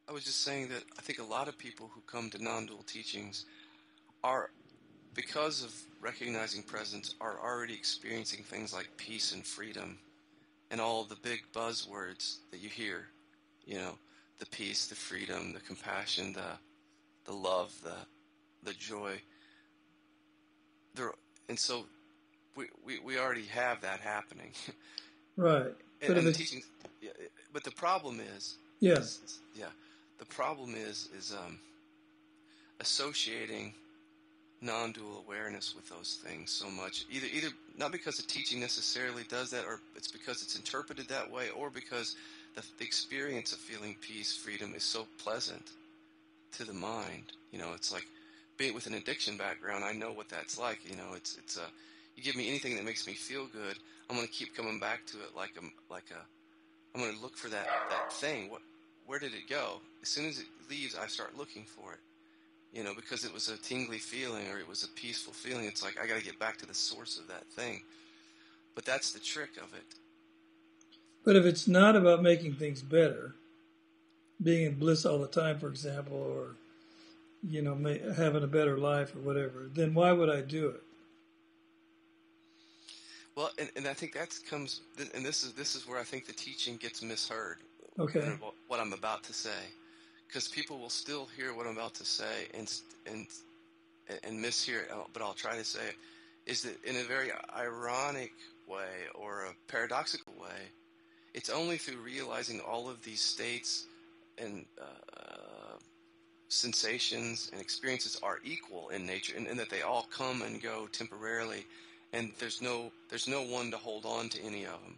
I was just saying that I think a lot of people who come to non-dual teachings are, because of recognizing presence, are already experiencing things like peace and freedom and all the big buzzwords that you hear, the peace, the freedom, the compassion, the love, the joy. And so we already have that happening. Right. And the teaching, but the problem is, the problem is associating non-dual awareness with those things so much. Either not because the teaching necessarily does that, or it's because it's interpreted that way, or because the experience of feeling peace, freedom is so pleasant to the mind. It's like being with an addiction background. I know what that's like. It's you give me anything that makes me feel good, I'm going to keep coming back to it I'm going to look for that thing. Where did it go? As soon as it leaves, I start looking for it. Because it was a tingly feeling or it was a peaceful feeling. It's like I got to get back to the source of that thing. But that's the trick of it. But if it's not about making things better, being in bliss all the time, for example, or having a better life or whatever, then why would I do it? Well, and I think that comes, and this is where I think the teaching gets misheard. Okay. What I'm about to say, because people will still hear what I'm about to say and mishear it. But I'll try to say it. Is that in a very ironic way or a paradoxical way? It's only through realizing all of these states and sensations and experiences are equal in nature, and that they all come and go temporarily, and there's no one to hold on to any of them.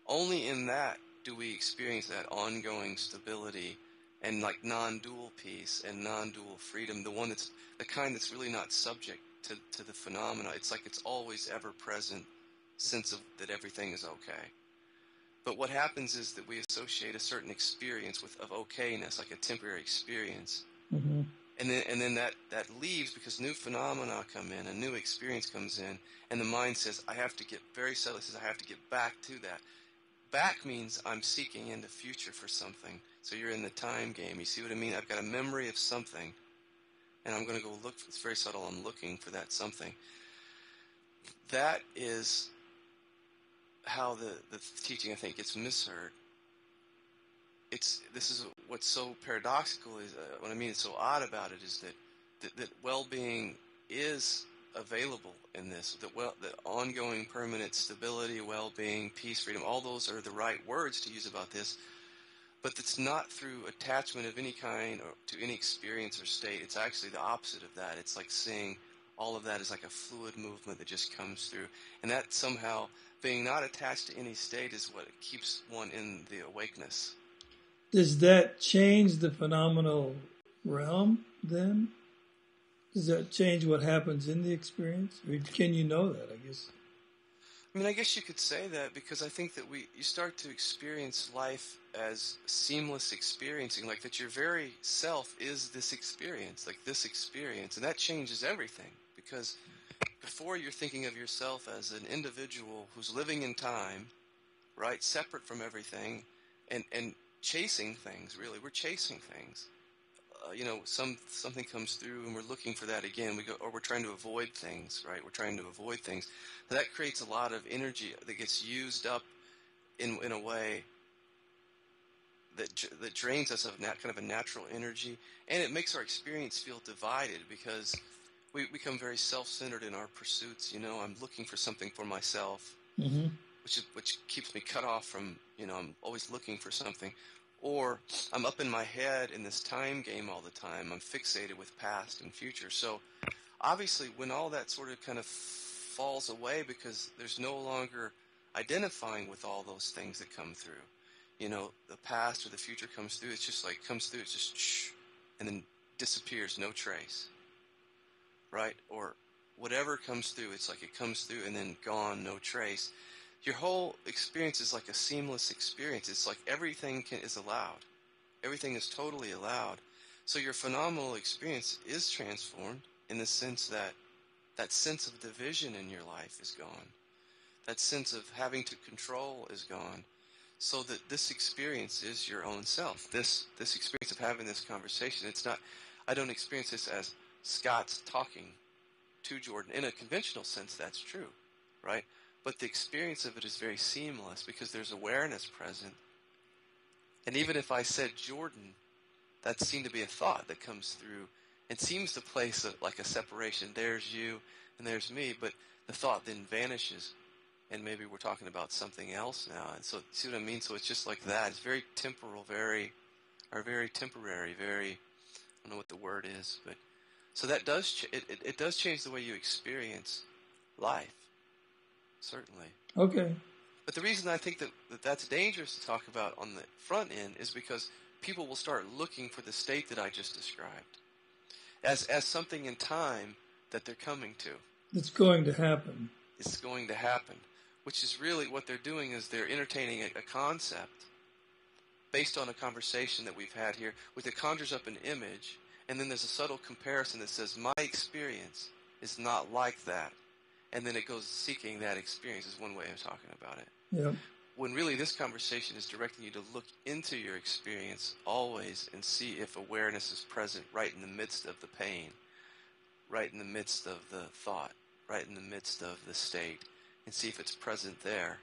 Only in that do we experience that ongoing stability and like non-dual peace and non-dual freedom, the kind that's really not subject to the phenomena. It's like it's always ever present sense of that everything is okay. But what happens is that we associate a certain experience of okayness, like a temporary experience. Mm-hmm. And then that leaves because new phenomena come in, a new experience comes in, and the mind says, I have to get very subtly, says I have to get back to that. Back means I'm seeking in the future for something. So you're in the time game. You see what I mean? I've got a memory of something, and I'm going to go look. It's very subtle. I'm looking for that something. That is how the teaching, I think, gets misheard. This is what's so paradoxical is what I mean is so odd about it is that well-being is available in this. That ongoing, permanent stability, well-being, peace, freedom, all those are the right words to use about this. But it's not through attachment of any kind or to any experience or state. It's actually the opposite of that. It's like seeing all of that as like a fluid movement that just comes through. And that somehow, being not attached to any state is what keeps one in the awakeness. Does that change the phenomenal realm then? Does that change what happens in the experience? Or can you know that, I guess? I mean, I guess you could say that because I think that you start to experience life as seamless experiencing, like that your very self is this experience, and that changes everything because before you're thinking of yourself as an individual who's living in time, right, separate from everything, and chasing things, really. We're chasing things. Something comes through and we're looking for that again. We're trying to avoid things, right? We're trying to avoid things. So that creates a lot of energy that gets used up in a way that drains us of kind of a natural energy, and it makes our experience feel divided because we become very self-centered in our pursuits. I'm looking for something for myself, mm-hmm. which keeps me cut off from, I'm always looking for something. Or I'm up in my head in this time game all the time. I'm fixated with past and future. So obviously when all that sort of kind of falls away because there's no longer identifying with all those things that come through, the past or the future comes through, it's just like comes through, it's just shh, and then disappears, no trace, right? Or whatever comes through, it's like it comes through and then gone, no trace. Your whole experience is like a seamless experience. It's like everything is allowed. Everything is totally allowed. So your phenomenal experience is transformed in the sense that sense of division in your life is gone. That sense of having to control is gone. so that this experience is your own self. This experience of having this conversation, it's not, I don't experience this as Scott's talking to Jordan. In a conventional sense, that's true, right? But the experience of it is very seamless because there's awareness present. And even if I said Jordan, that seemed to be a thought that comes through and seems to place like a separation. There's you and there's me, but the thought then vanishes. And maybe we're talking about something else now. And so, see what I mean? So it's just like that. It's very temporal, very temporary, very, I don't know what the word is, but so that does, it does change the way you experience life, certainly. Okay. But the reason I think that that's dangerous to talk about on the front end is because people will start looking for the state that I just described as something in time that they're coming to. It's going to happen. It's going to happen, which is really what they're doing is they're entertaining a concept based on a conversation that we've had here, which it conjures up an image, and then there's a subtle comparison that says, my experience is not like that. And then it goes seeking that experience is one way of talking about it. Yeah. When really this conversation is directing you to look into your experience always and see if awareness is present right in the midst of the pain, right in the midst of the thought, right in the midst of the state, and see if it's present there.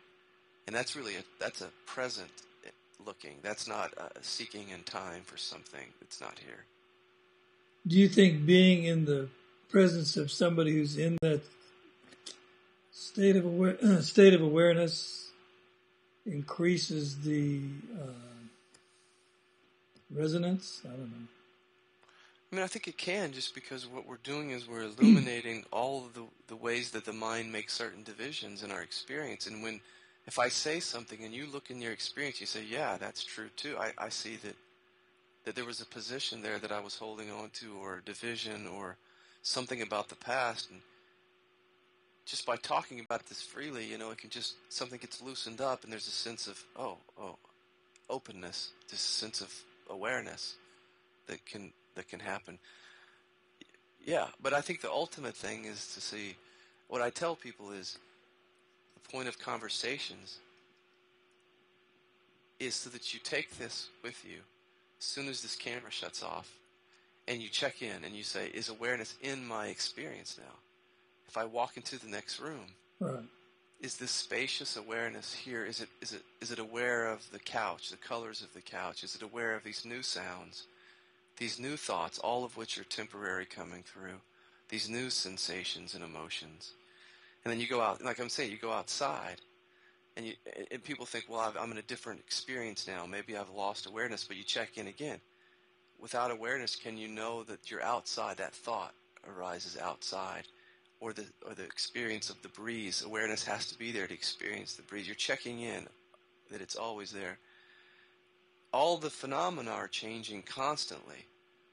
And that's really that's a present looking. That's not seeking in time for something that's not here. Do you think being in the presence of somebody who's in that state of awareness increases the resonance? I don't know. I mean, I think it can, just because what we're doing is we're illuminating all of the ways that the mind makes certain divisions in our experience. And if I say something and you look in your experience, you say, yeah, that's true too. I see that there was a position there that I was holding on to, or a division, or something about the past. And just by talking about this freely, it can just, something gets loosened up, and there's a sense of, openness, this sense of awareness that can happen. Yeah, but I think the ultimate thing is to see, what I tell people is, the point of conversations is so that you take this with you as soon as this camera shuts off, and you check in and you say, is awareness in my experience now? If I walk into the next room, right, is this spacious awareness here? Is it aware of the couch, the colors of the couch? Is it aware of these new sounds, these new thoughts, all of which are temporary coming through, these new sensations and emotions? And then you go out, like I'm saying, you go outside, and people think, well, I'm in a different experience now. Maybe I've lost awareness, but you check in again. Without awareness, can you know that you're outside? That thought arises outside. Or the experience of the breeze. Awareness has to be there to experience the breeze. You're checking in that it's always there. All the phenomena are changing constantly,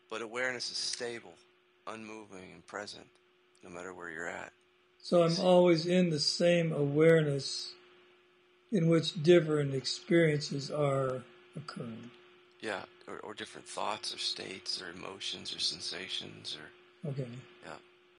but awareness is stable, unmoving, and present, no matter where you're at. So I'm always in the same awareness in which different experiences are occurring. Yeah, or different thoughts or states or emotions or sensations or... Okay. Yeah.